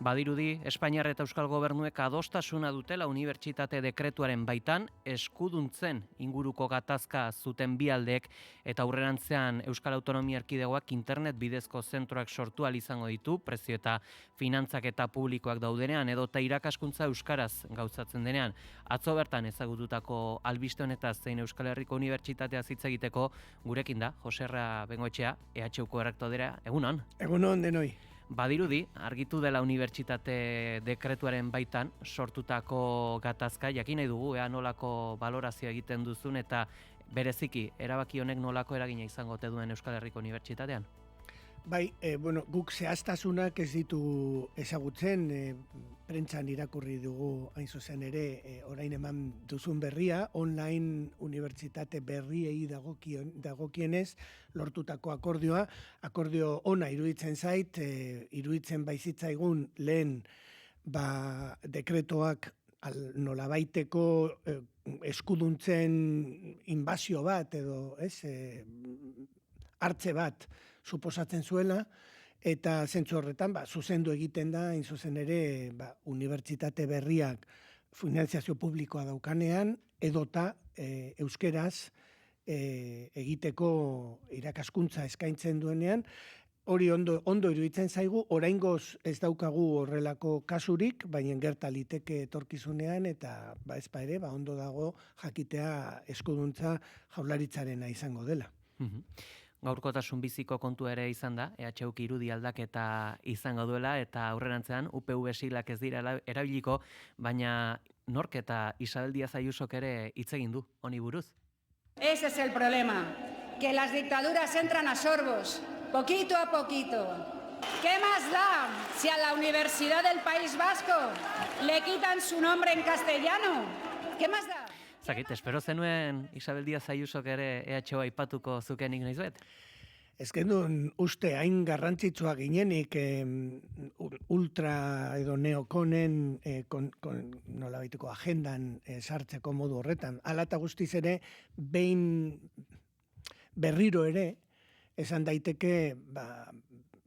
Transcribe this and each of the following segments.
Badirudi, Espainiar eta Euskal Gobernuek adostasuna dutela unibertsitate dekretuaren baitan eskuduntzen inguruko gatazka zuten bi aldeek eta aurrerantzean Euskal Autonomia Erkidegoak internet bidezko zentroak sortu ahal izango ditu, prezio eta finantzak eta publikoak daudenean edota irakaskuntza euskaraz gauzatzen denean. Atzo bertan ezagututako albiste honetaz zein Euskal Herriko Unibertsitatea hitz egiteko gurekin da Joserra Bengoetxea, EHUko errektorea. Egunon. Egunon denoi. Badirudi, argitu dela unibertsitate dekretuaren baitan sortutako gatazka, jakin nahi dugu, nolako balorazio egiten duzun eta bereziki, erabaki honek nolako eragina izango ote duen Euskal Herriko Unibertsitatean? Bai, guk zehaztasunak ez ditu ezagutzen, prentsan irakurri dugu hain zuzen ere, orain eman duzun berria, online unibertsitate berriei dagokienez lortutako akordio ona iruditzen zait, iruditzen baizitzaigun lehen dekretoak nolabaiteko eskuduntzen inbasio bat edo hartze bat suposatzen zuela, eta zentzu horretan zuzendu egiten da, hain zuzen ere, unibertsitate berriak finanziazio publikoa daukanean, edota euskeraz egiteko irakaskuntza eskaintzen duenean, hori ondo iruditzen zaigu, oraingoz ez daukagu horrelako kasurik, baina gerta liteke etorkizunean, eta ezpa ere, ondo dago jakitea eskuduntza jaurlaritzarena izango dela. Gaurkotasun biziko kontu ere izan da, EHUk irudi aldaketa izango duela eta aurrerantzean UPV siglak ez dira erabiliko, baina nork eta Isabel Díaz Ayusok ere hitz egin du honi buruz. Ese es el problema, que las dictaduras entran a sorbos, poquito a poquito. ¿Qué más da si a la Universidad del País Vasco le quitan su nombre en castellano? ¿Qué más da? Zakit, espero zenuen Isabel Díaz Ayusok ere EHU aipatuko zukenik noizuet? Ez genuen uste hain garrantzitsua ginenik ultra edo neokonen nolabaiteko agendan sartzeko modu horretan. Hala eta guztiz ere, behin berriro ere, esan daiteke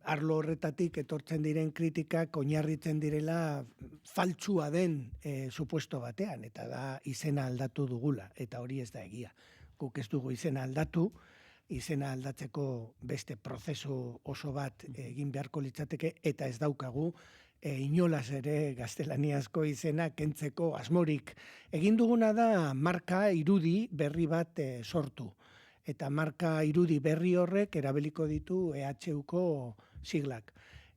arlo horretatik etortzen diren kritikak oinarritzen direla faltsua den supuesto batean, eta da izena aldatu dugula, eta hori ez da egia. Guk ez dugu izena aldatu, izena aldatzeko beste prozesu oso bat egin beharko litzateke, eta ez daukagu inolaz ere gaztelaniazko izena kentzeko asmorik. Egin duguna da marka irudi berri bat sortu. Eta marka irudi berri horrek erabiliko ditu EHUko siglak.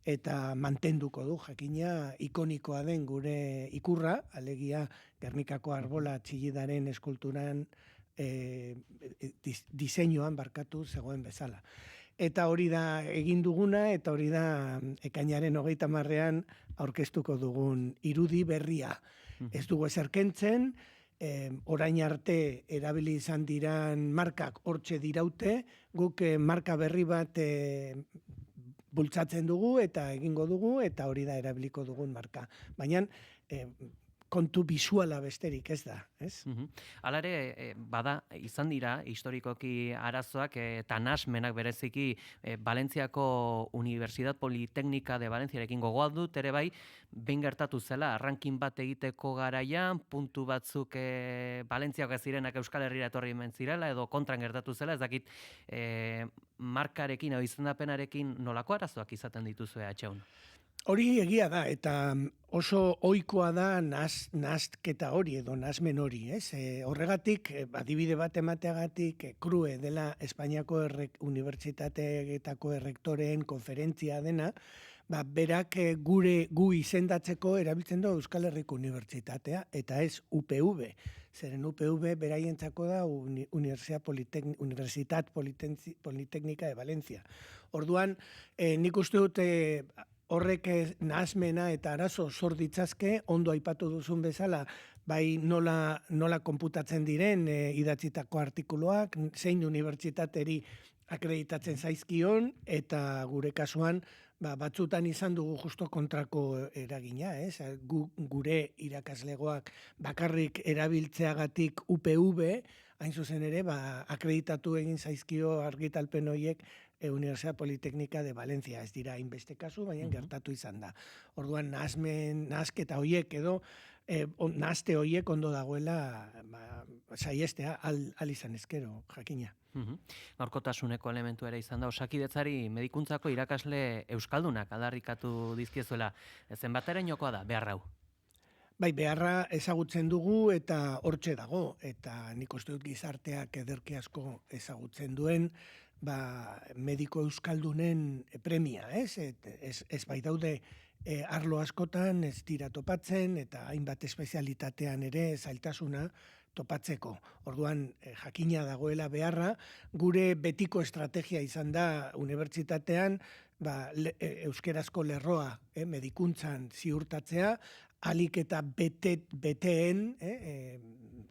Eta mantenduko du, jakina ikonikoa den gure ikurra, alegia Gernikako arbola txillidaren eskulturan diseinuan barkatu zegoen bezala. Eta hori da egin duguna, eta hori da ekainaren 30ean aurkeztuko dugun irudi berria. Ez dugu ezer kentzen, orain arte erabili izan diran markak hortxe diraute, guk marka berri bat bultzatzen dugu eta egingo dugu, eta hori da erabiliko dugun marka. Baina kontu bisuala besterik ez da, ez? Hala ere, bada, izan dira, historikoki arazoak eta nasmenak bereziki Valentziako Universidad Politécnica de Valentziarekin gogoa dut, ere bai, behin gertatu zela, ranking bat egiteko garaian, puntu batzuk Valentziako ez zirenak Euskal Herrira etorri hemen zirela, edo kontran gertatu zela, ez dakit markarekin, edo izendapenarekin nolako arazoak izaten dituzu EHUn? Hori egia da, eta oso ohikoa da nahazketa hori edo nahasmen hori, ez? Horregatik, adibide bat emateagatik, CRUE dela Espainiako Unibertsitateetako errektoreen konferentzia dena, berak gu izendatzeko erabiltzen du Euskal Herriko Unibertsitatea, eta ez UPV. Zeren UPV beraientzako da Universitat Politécnica de Valencia. Orduan, nik uste dut horrek nahasmena eta arazo sor ditzazke, ondo aipatu duzun bezala, bai nola konputatzen diren idatzitako artikuluak, zein unibertsitateri akreditatzen zaizkion, eta gure kasuan batzutan izan dugu justo kontrako eragina, gure irakaslegoak bakarrik erabiltzeagatik UPV, hain zuzen ere, akreditatu egin zaizkio argitalpen horiek Universidad Politécnica de Valencia. Ez dira hainbeste kasu, baina gertatu izan da. Orduan, nahasketa horiek edo, nahazte horiek ondo dagoela saiestea al izan ezkero, jakina. Gaurkotasuneko elementu ere izan da, Osakidetzari medikuntzako irakasle euskaldunak aldarrikatu dizkiezuela. Zenbaterainokoa da, behar hau? Bai, beharra ezagutzen dugu eta hortxe dago, eta nik uste dut gizarteak ederki asko ezagutzen duen, mediko euskaldunen premia, ez bai daude arlo askotan ez dira topatzen, eta hainbat espezialitatean ere zailtasuna topatzeko. Orduan, jakina dagoela beharra, gure betiko estrategia izan da unibertsitatean, euskerazko lerroa medikuntzan ziurtatzea, alik eta beteen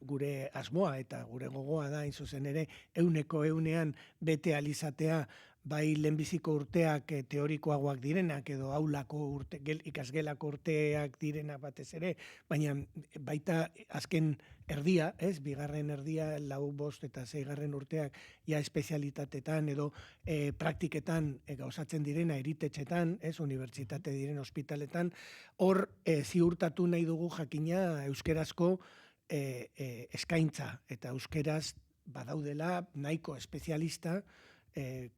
gure asmoa eta gure gogoa da, hain zuzen ere, 100% bete alizatea, bai lehenbiziko urteak teorikoagoak direnak, edo aulako ikasgelako urteak direnak batez ere, baina baita azken erdia, bigarren erdia, 4, 5 eta 6 urteak ja espezialitatetan edo praktiketan gauzatzen direna eritetxetan, unibertsitate diren ospitaletan, hor ziurtatu nahi dugu jakina euskerazko eskaintza, eta euskeraz badaudela nahiko espezialista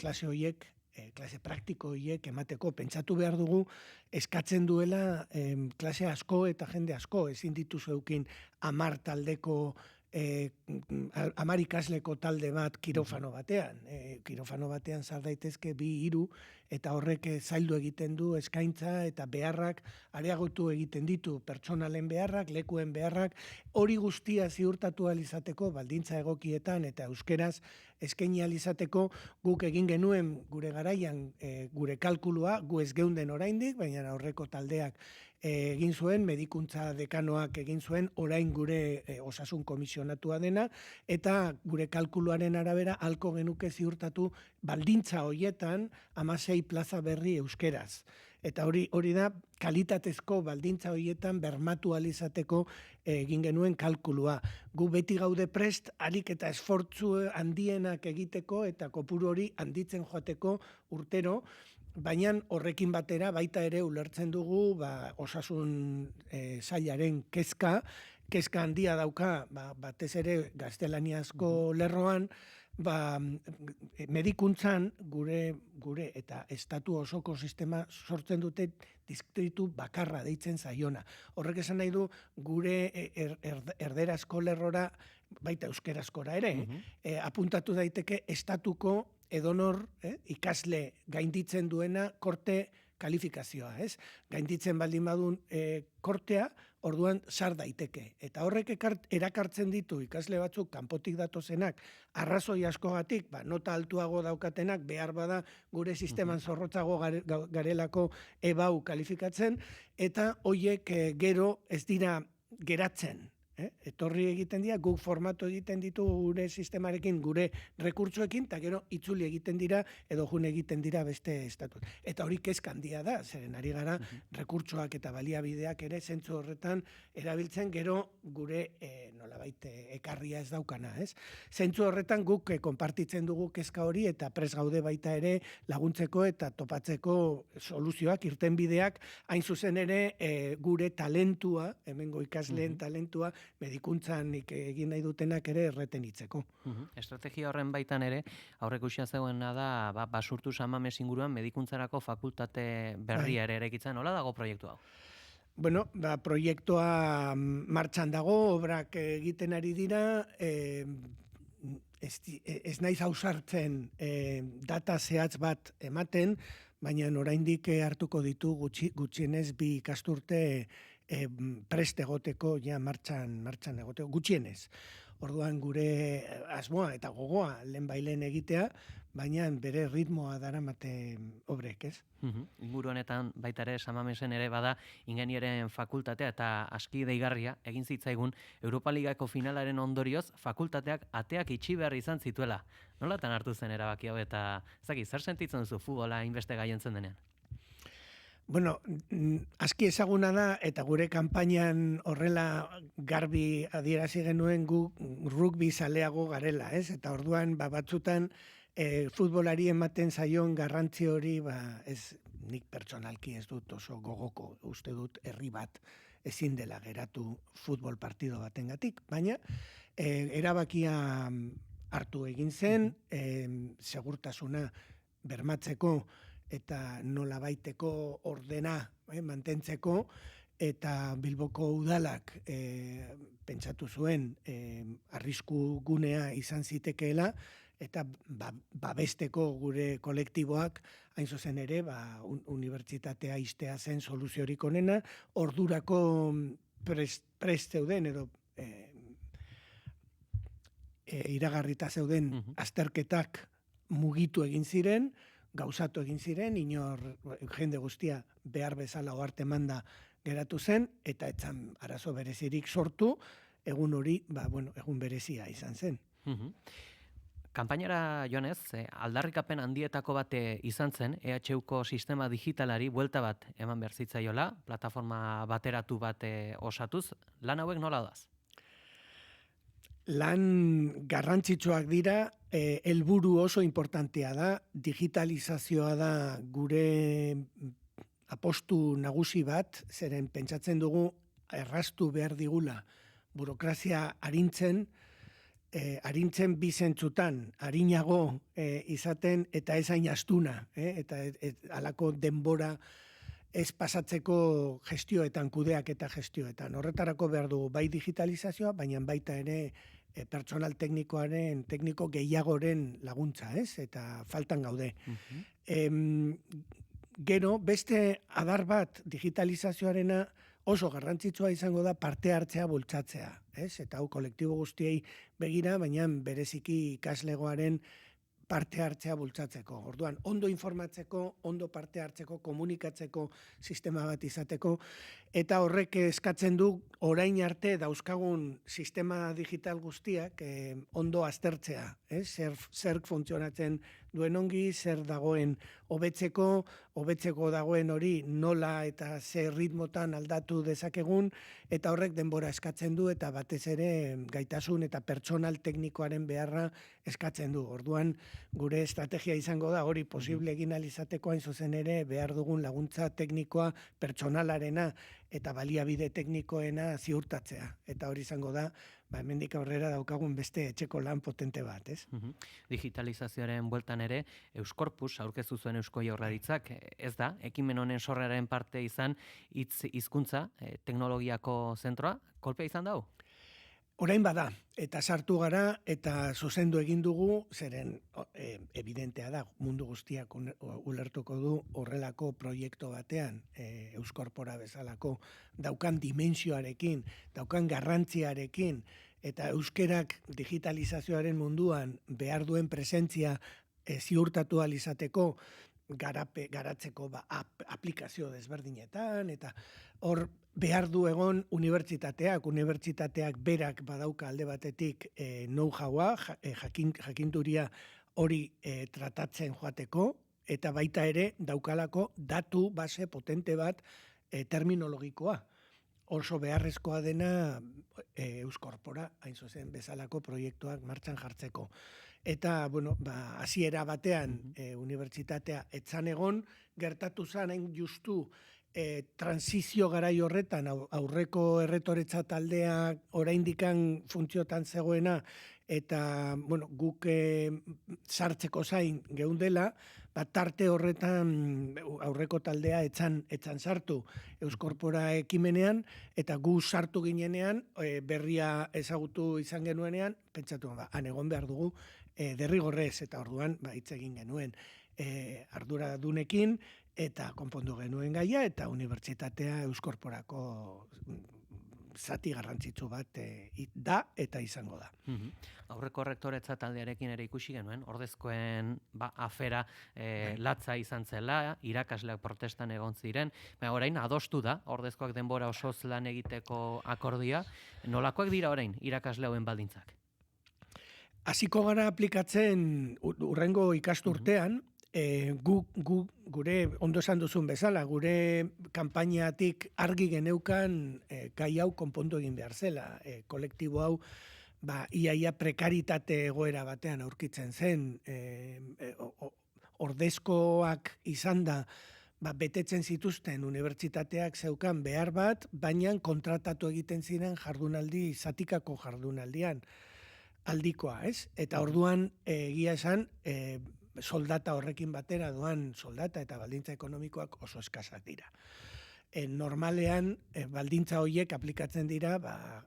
klase horiek, klase praktiko horiek emateko. Pentsatu behar dugu eskatzen duela klase asko eta jende asko, ezin dituzu eukin 10 taldeko 10 ikasleko talde bat kirofano batean. Kirofano batean sar daitezke 2, 3, eta horrek zaildu egiten du eskaintza eta beharrak areagotu egiten ditu, pertsonalen beharrak, lekuen beharrak, hori guztia ziurtatu alizateko baldintza egokietan eta euskeraz eskaini alizateko guk egin genuen gure garaian gure kalkulua, gu ez geunden oraindik, baina aurreko taldeak egin zuen, medikuntza dekanoak egin zuen, orain gure osasun komisionatua dena, eta gure kalkuluaren arabera halko genuke ziurtatu baldintza hoietan 16 plaza berri euskeraz. Eta hori da kalitatezko baldintza horietan bermatu alizateko egin genuen kalkulua. Gu beti gaude prest, alik eta esfortzu handienak egiteko eta kopuru hori handitzen joateko urtero, baina horrekin batera baita ere ulertzen dugu osasun sailaren kezka handia dauka, batez ere gaztelaniazko lerroan, medikuntzan gure eta estatu osoko sistema sortzen dute distritu bakarra deitzen zaiona. Horrek esan nahi du gure erderazko lerrora, baita euskerazkora ere, apuntatu daiteke estatuko edonor ikasle gainditzen duena korte kalifikazioa, gainditzen baldin badun kortea, orduan sar daiteke. Eta horrek erakartzen ditu ikasle batzuk kanpotik datozenak, arrazoi askogatik, nota altuago daukatenak, behar bada gure sisteman zorrotzago garelako ebau kalifikatzen, eta hoiek gero ez dira geratzen. Etorri egiten dira, guk formatu egiten ditu gure sistemarekin, gure rekurtsoekin, eta gero itzuli egiten dira, edo june egiten dira beste estatut. Eta hori kezka handia da, zeren ari gara rekurtsoak eta baliabideak ere zentzu horretan erabiltzen gero gure nolabait ekarria ez daukana. Zentzu horretan guk konpartitzen dugu kezka hori eta pres gaude baita ere laguntzeko eta topatzeko soluzioak, irtenbideak, hain zuzen ere gure talentua, hemengo ikasleen talentua, medikuntzan egin nahi dutenak ere erretenitzeko. Estrategia horren baitan ere, aurreko usia zegoena da, Basurtu San Mames inguruan medikuntzarako fakultate berria ere erekitzen. Nola dago proiektu hau? Bueno, proiektua martxan dago, obrak egiten ari dira, ez naiz ausartzen data zehatz bat ematen, baina oraindik hartuko ditu gutxienez 2 ikasturte prest egoteko, ja martxan egoteko, gutxienez. Orduan gure asmoa eta gogoa lehenbailen egitea, baina bere ritmoa daramate obrek, ez? Inguru honetan baita ere San Mamesen ere bada ingenieren fakultatea eta aski deigarria egin zitzaigun Europa Ligako finalaren ondorioz fakultateak ateak itxi behar izan zituela. Nolatan hartu zen erabaki hau eta zer sentitzen duzu futbola hainbeste gailentzen denean? Bueno, aski ezaguna da, eta gure kanpainan horrela garbi adierazi genuen gu rugby zaleago garela, ez? Eta orduan, batzutan futbolari ematen zaion garrantzi hori, ez nik pertsonalki ez dut oso gogoko, uste dut herri bat ezin dela geratu futbol partido batengatik, baina erabakia hartu egin zen, segurtasuna bermatzeko eta nolabaiteko ordena mantentzeko, eta Bilboko udalak pentsatu zuen arrisku gunea izan zitekeela, eta babesteko gure kolektiboak hain zuzen ere, unibertsitatea ixtea zen soluziorik onena, ordurako prest zeuden edo iragarrita zeuden azterketak mugitu egin ziren, gauzatu egin ziren, inor jende guztia behar bezala oharte manda geratu zen, eta etzan arazo berezirik sortu, egun hori, egun berezia izan zen. Kanpainara joanez, aldarrikapen handietako bat izan zen, EHUko sistema digitalari buelta bat eman behar zitzaiola, plataforma bateratu bat osatuz, lan hauek nola daz? Lan garrantzitsuak dira, helburu oso importantea da, digitalizazioa da gure apostu nagusi bat, zeren pentsatzen dugu erraztu behar digula burokrazia arintzen bi zentzutan, arinago izaten eta ez hain astuna, eta halako denbora ez pasatzeko gestioetan, kudeak eta gestioetan. Horretarako behar dugu bai digitalizazioa, baina baita ere pertsonal tekniko gehiagoren laguntza, ez? Eta faltan gaude. Gero, beste adar bat digitalizazioarena oso garrantzitsua izango da parte hartzea bultzatzea, ez? Eta hau kolektibo guztiei begira, baina bereziki ikaslegoaren parte hartzea bultzatzeko. Orduan, ondo informatzeko, ondo parte hartzeko, komunikatzeko sistema bat izateko, eta horrek eskatzen du orain arte dauzkagun sistema digital guztiak ondo aztertzea, zer funtzionatzen duen ongi, zer dagoen hobetzeko dagoen hori nola eta zer ritmotan aldatu dezakegun, eta horrek denbora eskatzen du, eta batez ere gaitasun eta pertsonal teknikoaren beharra eskatzen du. Orduan, gure estrategia izango da hori posible egin alizateko hain zuzen ere behar dugun laguntza teknikoa pertsonalarena eta baliabide teknikoena ziurtatzea. Eta hori izango da, hemendik aurrera daukagun beste etxeko lan potente bat, ez? Digitalizazioaren bueltan ere, Euskorpus aurkeztu zuen Eusko Jaurlaritzak, ez da, ekimen honen sorreraren parte izan hizkuntza teknologiako zentroa, kolpea izan dau? Orain bada, eta sartu gara, eta zuzendu egin dugu, zeren evidentea da, mundu guztiak ulertuko du horrelako proiektu batean, Euskorpora bezalako, daukan dimensioarekin, daukan garrantziarekin, eta euskerak digitalizazioaren munduan behar duen presentzia ziurtatu alizateko, garatzeko aplikazio desberdinetan, eta hor behar du egon unibertsitateak berak badauka alde batetik know-howa, jakinturia hori tratatzen joateko, eta baita ere daukalako datu base potente bat terminologikoa. Oso beharrezkoa dena Euskorpora, hain zuzen bezalako proiektuak martxan jartzeko. Eta, hasiera batean unibertsitatea etzan egon, gertatu zen hain justu transizio garai horretan aurreko erretoretza taldea oraindikan funtziotan zegoena, eta guk sartzeko zain geundela, tarte horretan aurreko taldea etzan sartu Euskorpora ekimenean, eta gu sartu ginenean, berria ezagutu izan genuenean, pentsatu, han egon behar dugu derrigorrez, eta orduan hitz egin genuen arduradunekin, eta konpondu genuen gaia, eta unibertsitatea Euskorporako zati garrantzitsu bat da eta izango da. Aurreko rektoretza taldearekin ere ikusi genuen, ordezkoen afera latza izan zela, irakasleak protestan egon ziren, orain adostu da, ordezkoak denbora osoz lan egiteko akordia, nolakoak dira orain irakasle hauen baldintzak? Hasiko gara aplikatzen urrengo ikasturtean, gure, ondo esan duzun bezala, gure kanpainatik argi geneukan gai hau konpondu egin behar zela. Kolektibo hau, iaia prekaritate egoera batean aurkitzen zen, ordezkoak izan da, betetzen zituzten unibertsitateak zeukan behar bat, baina kontratatu egiten ziren jardunaldi, zatikako jardunaldian, aldikoa, ez? Eta orduan, egia esan, soldata horrekin batera doan soldata eta baldintza ekonomikoak oso eskasak dira. Normalean, baldintza horiek aplikatzen dira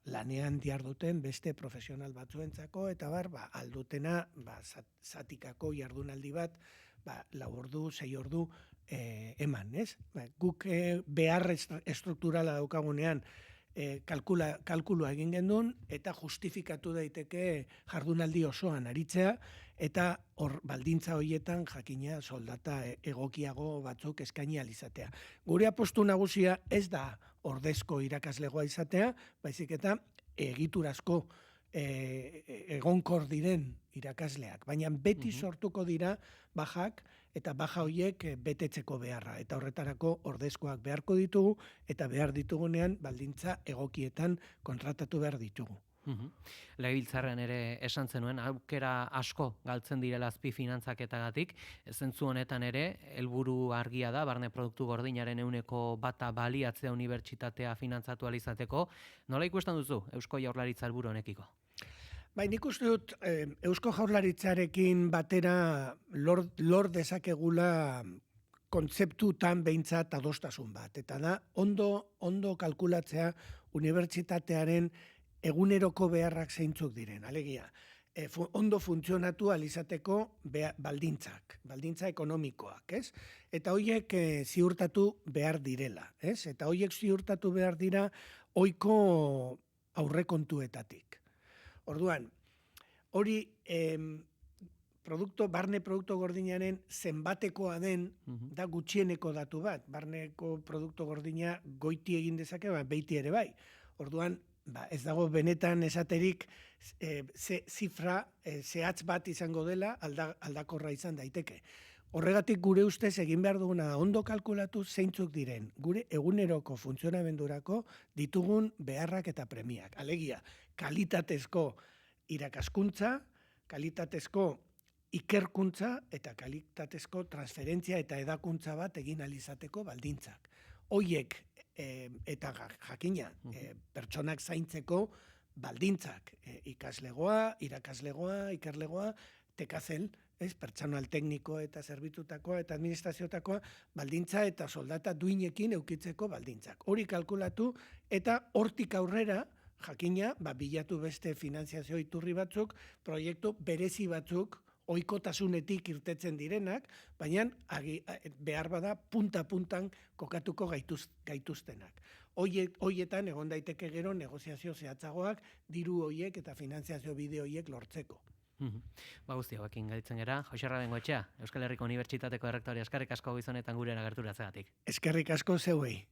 lanean diharduten beste profesional batzuentzako, eta aldutena zatikako jardunaldi bat, 4 ordu, 6 ordu eman, ez? Guk behar estrukturala daukagunean kalkulua egin gendun, eta justifikatu daiteke jardunaldi osoan aritzea, eta hor baldintza horietan jakina soldata egokiago batzuk eskaini alizatea. Gure apostu nagusia ez da ordezko irakaslegoa izatea, baizik eta egiturazko egonkor diren irakasleak, baina beti sortuko dira bajak, eta baja horiek betetzeko beharra, eta horretarako ordezkoak beharko ditugu, eta behar ditugunean baldintza egokietan kontratatu behar ditugu. Legebiltzarrean ere esan zenuen, aukera asko galtzen direla azpi finantzaketagatik, zentzu honetan ere, helburu argia da, barne produktu gordinaren 1% baliatzea unibertsitatea finantzatu alizateko. Nola ikusten duzu Eusko Jaurlaritza helburu honekiko? Nik uste dut Eusko Jaurlaritzarekin batera lor dezakegula kontzeptutan behintzat adostasun bat. Eta da, ondo kalkulatzea unibertsitatearen eguneroko beharrak zeintzuk diren. Alegia, ondo funtzionatu alizateko baldintzak, baldintza ekonomikoak, ez? Eta horiek ziurtatu behar direla, ez? Eta horiek ziurtatu behar dira ohiko aurrekontuetatik. Orduan, hori barne produktu gordinaren zenbatekoa den da gutxieneko datu bat. Barneko produktu gordina goiti egin dezake, beiti ere bai. Orduan, ez dago benetan esaterik zifra zehatz bat izango dela aldakorra izan daiteke. Horregatik gure ustez egin behar duguna ondo kalkulatu zeintzuk diren gure eguneroko funtzionamendurako ditugun beharrak eta premiak. Alegia, kalitatezko irakaskuntza, kalitatezko ikerkuntza eta kalitatezko transferentzia eta edakuntza bat egin alizateko baldintzak. Hoiek eta jakina pertsonak zaintzeko baldintzak, ikaslegoa, irakaslegoa, ikerlegoa, tekazel, pertsonal tekniko eta zerbitzutakoa eta administraziotakoa baldintza eta soldata duinekin eukitzeko baldintzak. Hori kalkulatu eta hortik aurrera jakina bilatu beste finanziazio iturri batzuk, proiektu berezi batzuk ohikotasunetik irtetzen direnak, baina behar bada punta-puntan kokatuko gaituztenak. Horietan egon daiteke gero negoziazio zehatzagoak diru horiek eta finanziazio bide horiek lortzeko. Guzti hauekin gaitzen gera. Joxe Rabengoetxea, Euskal Herriko Unibertsitateko errektorea, eskerrik asko gizonetan gure agerturatzeagatik. Eskerrik asko zeuei.